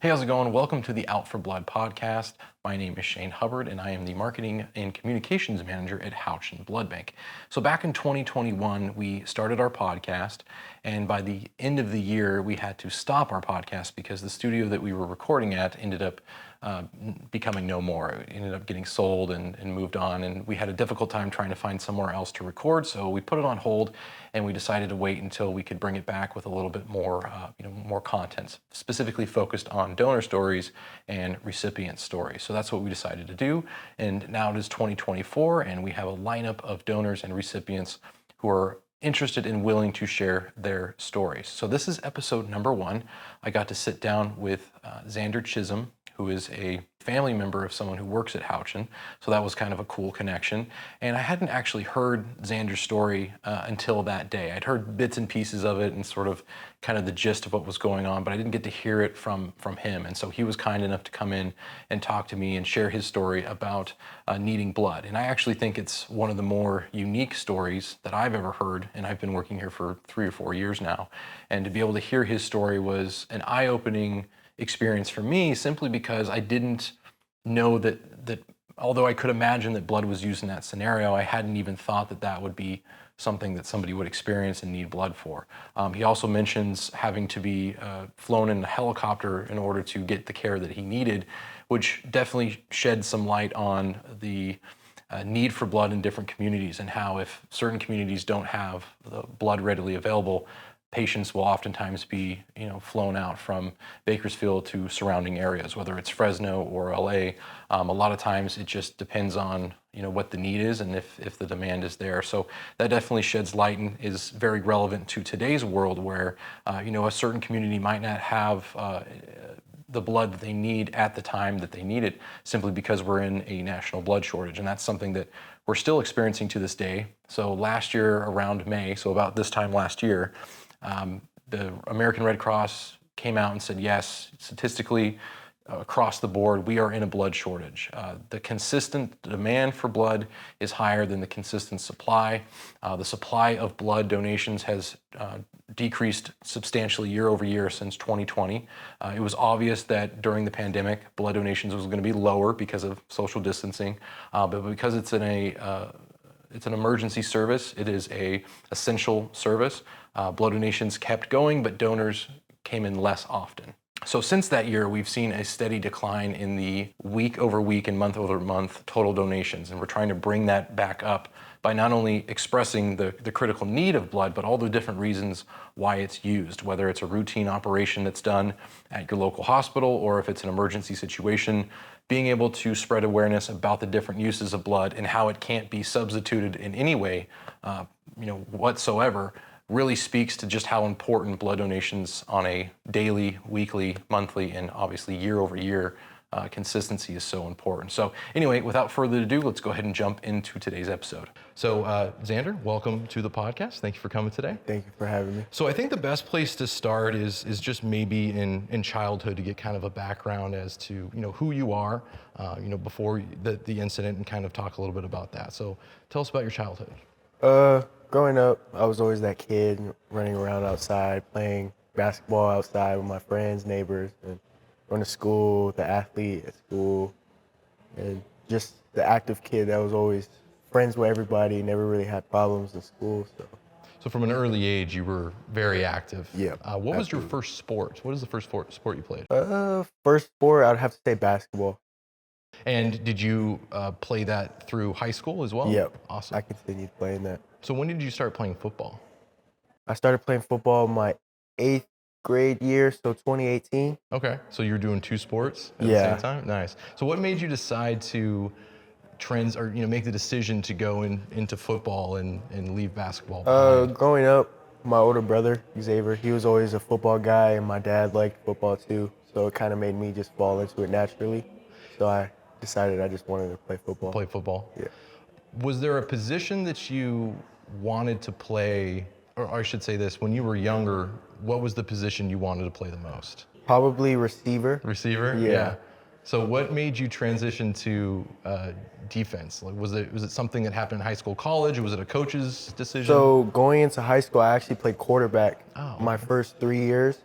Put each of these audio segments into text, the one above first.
Hey, how's it going? Welcome to the Out for Blood podcast. My name is Shane Hubbard, and I am the Marketing and Communications Manager at Houchin Blood Bank. So back in 2021, we started our podcast, and by the end of the year, we had to stop our podcast because the studio that we were recording at ended up becoming no more. It ended up getting sold and moved on, and we had a difficult time trying to find somewhere else to record, so we put it on hold, and we decided to wait until we could bring it back with a little bit more, more content, specifically focused on donor stories and recipient stories. So that's what we decided to do, and now it is 2024, and we have a lineup of donors and recipients who are interested and willing to share their stories. So this is episode number 1. I got to sit down with Xander Chisholm, who is a family member of someone who works at Houchin. So that was kind of a cool connection. And I hadn't actually heard Xander's story until that day. I'd heard bits and pieces of it and sort of kind of the gist of what was going on, but I didn't get to hear it from him. And so he was kind enough to come in and talk to me and share his story about needing blood. And I actually think it's one of the more unique stories that I've ever heard, and I've been working here for 3 or 4 years now. And to be able to hear his story was an eye-opening experience for me, simply because I didn't know that although I could imagine that blood was used in that scenario, I hadn't even thought that that would be something that somebody would experience and need blood for. He also mentions having to be flown in a helicopter in order to get the care that he needed, which definitely shed some light on the need for blood in different communities, and how if certain communities don't have the blood readily available, patients will oftentimes be, flown out from Bakersfield to surrounding areas, whether it's Fresno or LA. A lot of times it just depends on, what the need is and if the demand is there. So that definitely sheds light and is very relevant to today's world where, a certain community might not have the blood that they need at the time that they need it, simply because we're in a national blood shortage. And that's something that we're still experiencing to this day. So last year around May, so about this time last year, the American Red Cross came out and said, yes, statistically, across the board, we are in a blood shortage. The consistent demand for blood is higher than the consistent supply. The supply of blood donations has decreased substantially year over year since 2020. It was obvious that during the pandemic, blood donations was going to be lower because of social distancing, but because it's an emergency service, it is an essential service. Blood donations kept going, but donors came in less often. So since that year, we've seen a steady decline in the week over week and month over month total donations. And we're trying to bring that back up by not only expressing the critical need of blood, but all the different reasons why it's used, whether it's a routine operation that's done at your local hospital, or if it's an emergency situation, being able to spread awareness about the different uses of blood and how it can't be substituted in any way, whatsoever, really speaks to just how important blood donations on a daily, weekly, monthly, and obviously year over year consistency is so important. So anyway, without further ado, let's go ahead and jump into today's episode. So Xander, welcome to the podcast. Thank you for coming today. Thank you for having me. So I think the best place to start is just maybe in childhood, to get kind of a background as to, who you are, before the incident, and kind of talk a little bit about that. So tell us about your childhood. Growing up, I was always that kid running around outside, playing basketball outside with my friends, neighbors, and going to school, the athlete at school, and just the active kid that was always friends with everybody, never really had problems in school. So from an early age, you were very active. Yeah. What was your first sport? What is the first sport you played? First sport, I'd have to say basketball. And did you play that through high school as well? Yep. Awesome. I continued playing that. So when did you start playing football? I started playing football my 8th grade year, so 2018. Okay. So you were doing 2 sports at the same time? Nice. So what made you decide to make the decision to go into football and leave basketball behind? Growing up, my older brother, Xavier, he was always a football guy, and my dad liked football too, so it kind of made me just fall into it naturally. So I decided I just wanted to play football. Play football? Yeah. Was there a position that you wanted to play, or I should say this, when you were younger, what was the position you wanted to play the most? Probably receiver. Receiver? Yeah. So what made you transition to defense? Like, was it something that happened in high school, college, or was it a coach's decision? So going into high school, I actually played quarterback Oh, my first 3 years,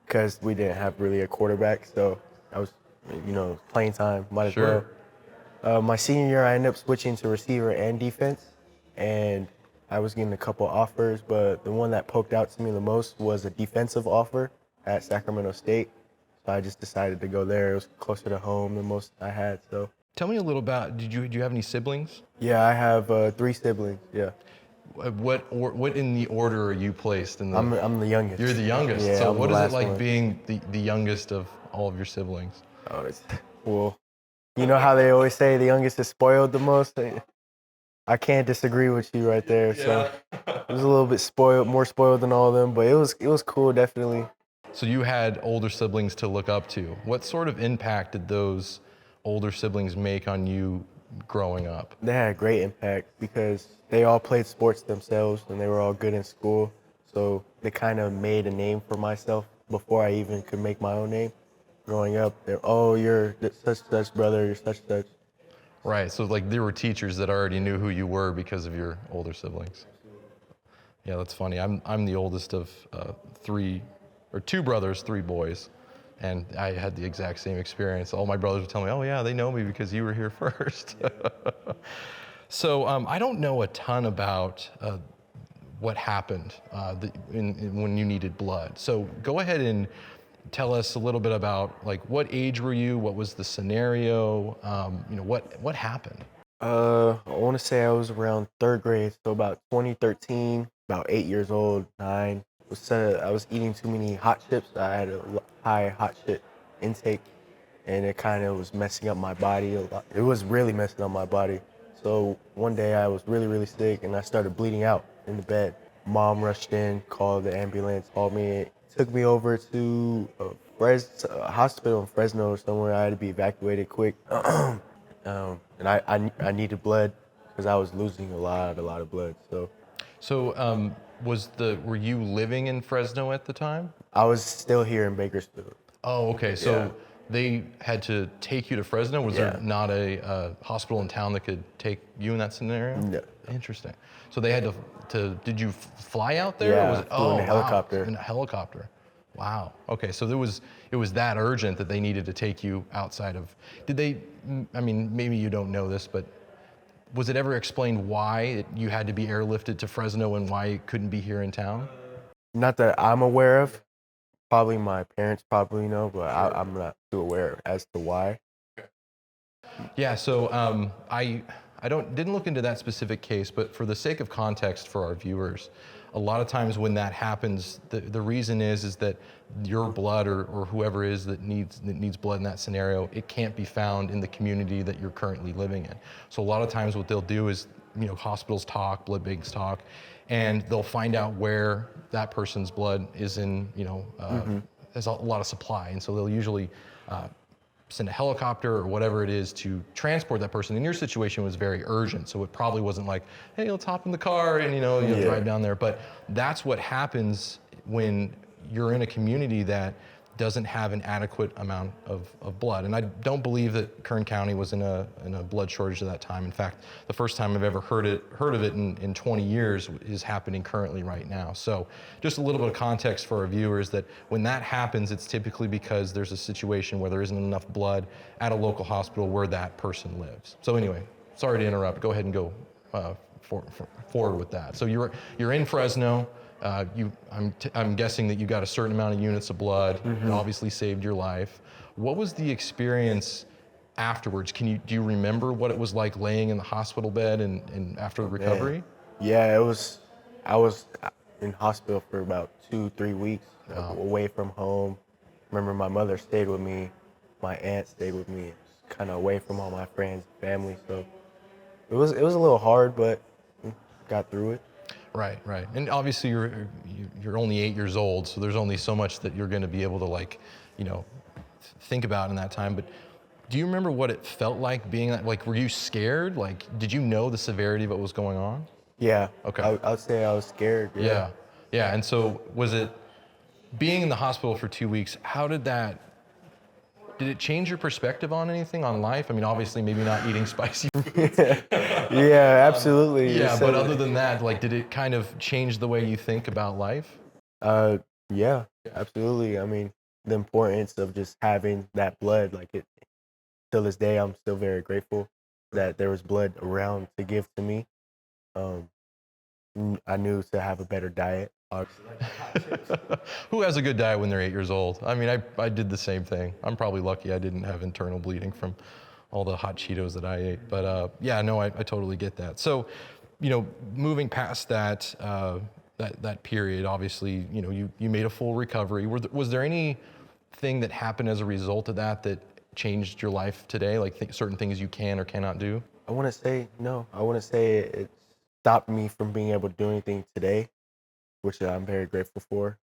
because we didn't have really a quarterback. So I was, playing time, might as Sure. well. My senior year, I ended up switching to receiver and defense, and I was getting a couple offers, but the one that poked out to me the most was a defensive offer at Sacramento State. So I just decided to go there. It was closer to home than most I had. So Tell me a little about, do you have any siblings? yeah, I have 3 siblings. Yeah, What in the order are you placed in the? I'm the youngest. You're the youngest. Yeah, So I'm what the is it last like one. being the youngest of all of your siblings? Oh, well, you know how they always say the youngest is spoiled the most? I can't disagree with you right there. So it was a little bit spoiled, more spoiled than all of them, but it was cool, definitely. So you had older siblings to look up to. What sort of impact did those older siblings make on you growing up? They had a great impact because they all played sports themselves and they were all good in school. So they kind of made a name for myself before I even could make my own name. Growing up, they're, oh, you're such brother, you're such. Right. So like there were teachers that already knew who you were because of your older siblings. Yeah, that's funny. I'm the oldest of two brothers, 3 boys, and I had the exact same experience. All my brothers would tell me, "Oh yeah, they know me because you were here first." So I don't know a ton about what happened when you needed blood. So go ahead and tell us a little bit about like what age were you? What was the scenario? What happened? I want to say I was around 3rd grade, so about 2013, about 8 years old, 9. I was eating too many hot chips. I had a high hot chip intake, and it kind of was messing up my body a lot. It was really messing up my body. So one day I was really, really sick, and I started bleeding out in the bed. Mom rushed in, called the ambulance, called me, took me over to a hospital in Fresno or somewhere. I had to be evacuated quick. And I needed blood because I was losing a lot of blood. So So were you living in Fresno at the time? I was still here in Bakersfield. Oh, okay. Yeah. So they had to take you to Fresno. Was there Yeah. not a hospital in town that could take you in that scenario? No. Interesting. So they had to did you fly out there? Yeah, Or was it, flew in a wow, helicopter. in a helicopter. Wow. Okay. So it was that urgent that they needed to take you outside of. Did they? I mean, maybe you don't know this, but was it ever explained why you had to be airlifted to Fresno and why you couldn't be here in town? Not that I'm aware of. Probably my parents probably know, but I'm not too aware as to why. Yeah, so I didn't look into that specific case, but for the sake of context for our viewers, a lot of times when that happens, the reason is that your blood or whoever is that needs blood in that scenario, it can't be found in the community that you're currently living in. So a lot of times what they'll do is, hospitals talk, blood banks talk, and they'll find out where that person's blood is in, there's a lot of supply, and so they'll usually send a helicopter or whatever it is to transport that person. And your situation was very urgent, so it probably wasn't like, hey, let's hop in the car and Yeah. drive down there. But that's what happens when you're in a community that doesn't have an adequate amount of blood. And I don't believe that Kern County was in a blood shortage at that time. In fact, the first time I've ever heard of it in 20 years is happening currently right now. So just a little bit of context for our viewers that when that happens, it's typically because there's a situation where there isn't enough blood at a local hospital where that person lives. So anyway, sorry to interrupt. Go ahead and go forward with that. So you're in Fresno. I'm guessing that you got a certain amount of units of blood. It obviously saved your life. What was the experience afterwards? Do you remember what it was like laying in the hospital bed and after the recovery? Yeah, I was in hospital for about 2-3 weeks, away from home. Remember, my mother stayed with me, my aunt stayed with me, kind of away from all my friends and family. So it was a little hard, but got through it. Right. And obviously you're only 8 years old, so there's only so much that you're going to be able to think about in that time. But do you remember what it felt like being that? Like, were you scared? Like, did you know the severity of what was going on? Yeah. Okay. I would say I was scared. Yeah. And so was it being in the hospital for 2 weeks? Did it change your perspective on anything, on life? I mean, obviously, maybe not eating spicy. Yeah, absolutely. Yeah, but other than that, like, did it kind of change the way you think about life? Yeah, absolutely. I mean, the importance of just having that blood. Like it, till this day, I'm still very grateful that there was blood around to give to me. Um, I knew to have a better diet. Who has a good diet when they're 8 years old? I mean, I did the same thing. I'm probably lucky I didn't have internal bleeding from all the hot Cheetos that I ate. But yeah, no, I totally get that. So, moving past that, that period, obviously, you made a full recovery. Was there anything that happened as a result of that changed your life today? Like certain things you can or cannot do? I want to say no. I want to say it stopped me from being able to do anything today, which I'm very grateful for.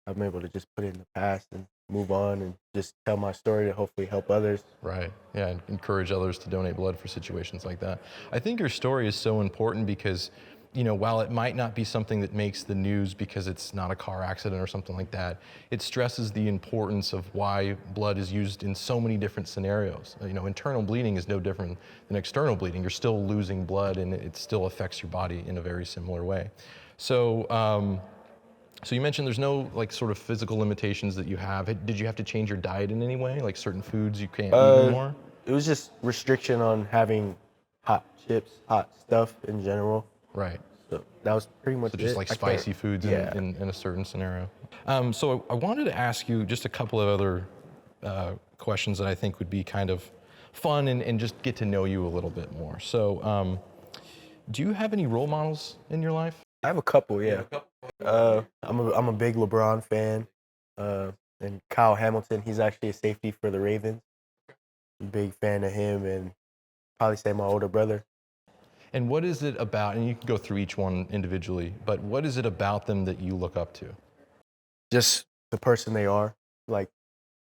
I'm able to just put it in the past and move on and just tell my story to hopefully help others. Right. Yeah, and encourage others to donate blood for situations like that. I think your story is so important because, while it might not be something that makes the news because it's not a car accident or something like that, it stresses the importance of why blood is used in so many different scenarios. Internal bleeding is no different than external bleeding. You're still losing blood and it still affects your body in a very similar way. So you mentioned there's no like sort of physical limitations that you have. Did you have to change your diet in any way? Like certain foods you can't eat anymore? It was just restriction on having hot chips, hot stuff in general. Right. So that was pretty much So just it. like I can't- spicy foods Yeah. in a certain scenario. So I wanted to ask you just a couple of other questions that I think would be kind of fun and just get to know you a little bit more. So do you have any role models in your life? I have a couple, yeah. I'm a big LeBron fan, and Kyle Hamilton. He's actually a safety for the Ravens. Big fan of him, and probably say my older brother. And what is it about, and you can go through each one individually, but what is it about them that you look up to? Just the person they are. Like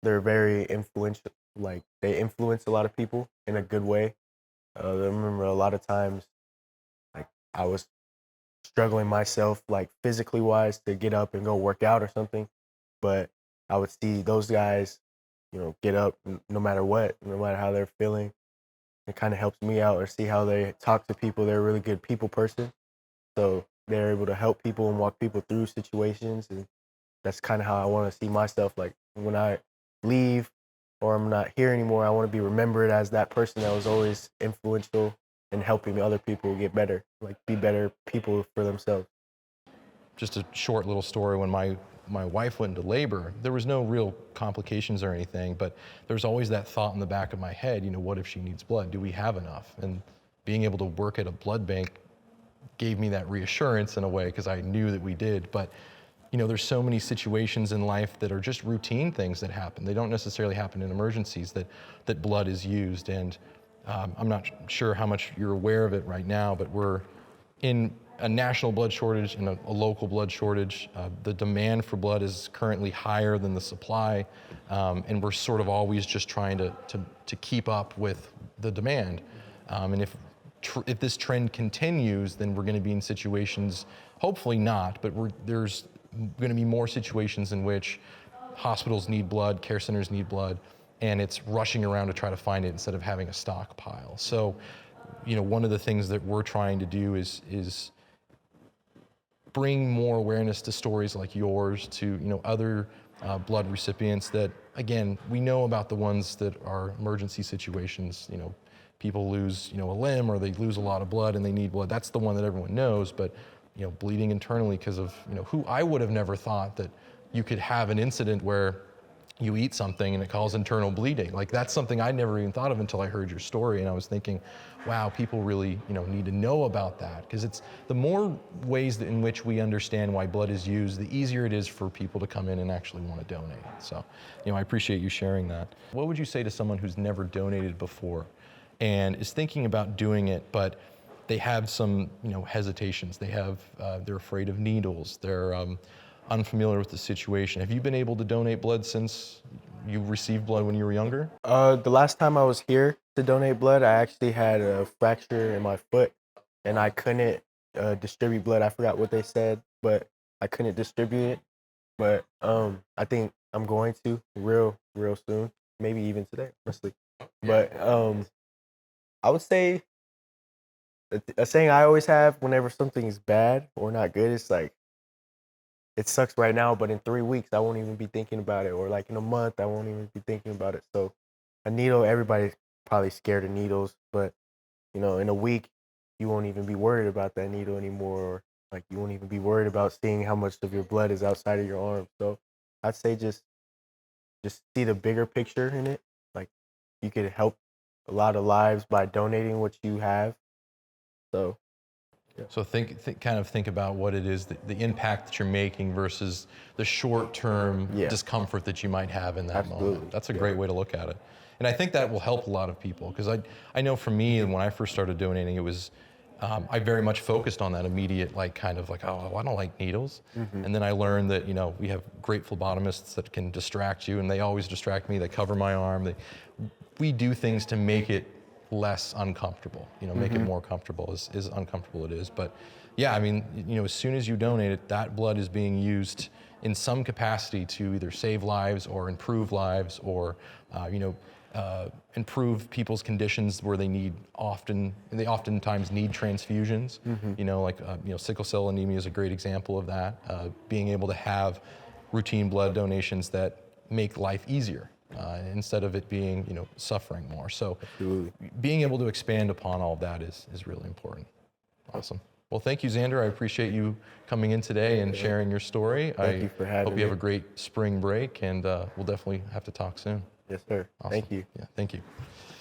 they're very influential. Like they influence a lot of people in a good way. I remember a lot of times, like I was struggling myself, like physically wise, to get up and go work out or something. But I would see those guys, get up no matter what, no matter how they're feeling. It kind of helps me out, or see how they talk to people. They're a really good people person. So they're able to help people and walk people through situations. And that's kind of how I want to see myself. Like when I leave or I'm not here anymore, I want to be remembered as that person that was always influential in helping other people get better, like be better people for themselves. Just a short little story. When my wife went into labor, there was no real complications or anything, but there's always that thought in the back of my head, what if she needs blood? Do we have enough? And being able to work at a blood bank gave me that reassurance in a way, because I knew that we did. But there's so many situations in life that are just routine things that happen. They don't necessarily happen in emergencies that blood is used. And I'm not sure how much you're aware of it right now, but we're in a national blood shortage and a local blood shortage. The demand for blood is currently higher than the supply, and we're sort of always just trying to keep up with the demand. And if this trend continues, then we're going to be in situations, hopefully not, but there's going to be more situations in which hospitals need blood, care centers need blood, and it's rushing around to try to find it instead of having a stockpile. So, one of the things that we're trying to do is bring more awareness to stories like yours, to other blood recipients that, again, we know about the ones that are emergency situations. People lose a limb, or they lose a lot of blood and they need blood. That's the one that everyone knows. But bleeding internally because of who I would have never thought that you could have an incident where you eat something and it causes internal bleeding. Like that's something I never even thought of until I heard your story, and I was thinking, wow, people really need to know about that, because it's the more ways in which we understand why blood is used, the easier it is for people to come in and actually want to donate. So I appreciate you sharing that. What would you say to someone who's never donated before and is thinking about doing it, but they have some hesitations? They're afraid of needles. They're unfamiliar with the situation. Have you been able to donate blood since you received blood when you were younger? The last time I was here to donate blood, I actually had a fracture in my foot, and I couldn't distribute blood. I forgot what they said, but I couldn't distribute it. But I think I'm going to real soon, maybe even today, honestly. But I would say a saying I always have whenever something is bad or not good is like, it sucks right now, but in 3 weeks I won't even be thinking about it, or like in a month I won't even be thinking about it. So a needle, everybody's probably scared of needles, but in a week you won't even be worried about that needle anymore, or like you won't even be worried about seeing how much of your blood is outside of your arm. So I'd say just see the bigger picture in it. Like you could help a lot of lives by donating what you have. So So kind of think about what it is, the impact that you're making versus the short-term yeah, discomfort that you might have in that absolutely. moment. That's a Yeah. great way to look at it. And I think that will help a lot of people because I know for me, when I first started donating, it was, I very much focused on that immediate, like kind of like, oh, I don't like needles. Mm-hmm. And then I learned that, we have great phlebotomists that can distract you, and they always distract me. They cover my arm. We do things to make it less uncomfortable, make it more comfortable, as uncomfortable it is. But yeah, I mean, as soon as you donate it, that blood is being used in some capacity to either save lives or improve lives, or, improve people's conditions where they oftentimes need transfusions. Like, sickle cell anemia is a great example of that. Being able to have routine blood donations that make life easier. Instead of it being, suffering more. So Absolutely. being able to expand upon all of that is really important. Awesome. Well, thank you, Xander. I appreciate you coming in today and sharing your story. Thank you for having hope you have me. a great spring break, and we'll definitely have to talk soon. Yes, sir. Awesome. Thank you. Yeah, thank you.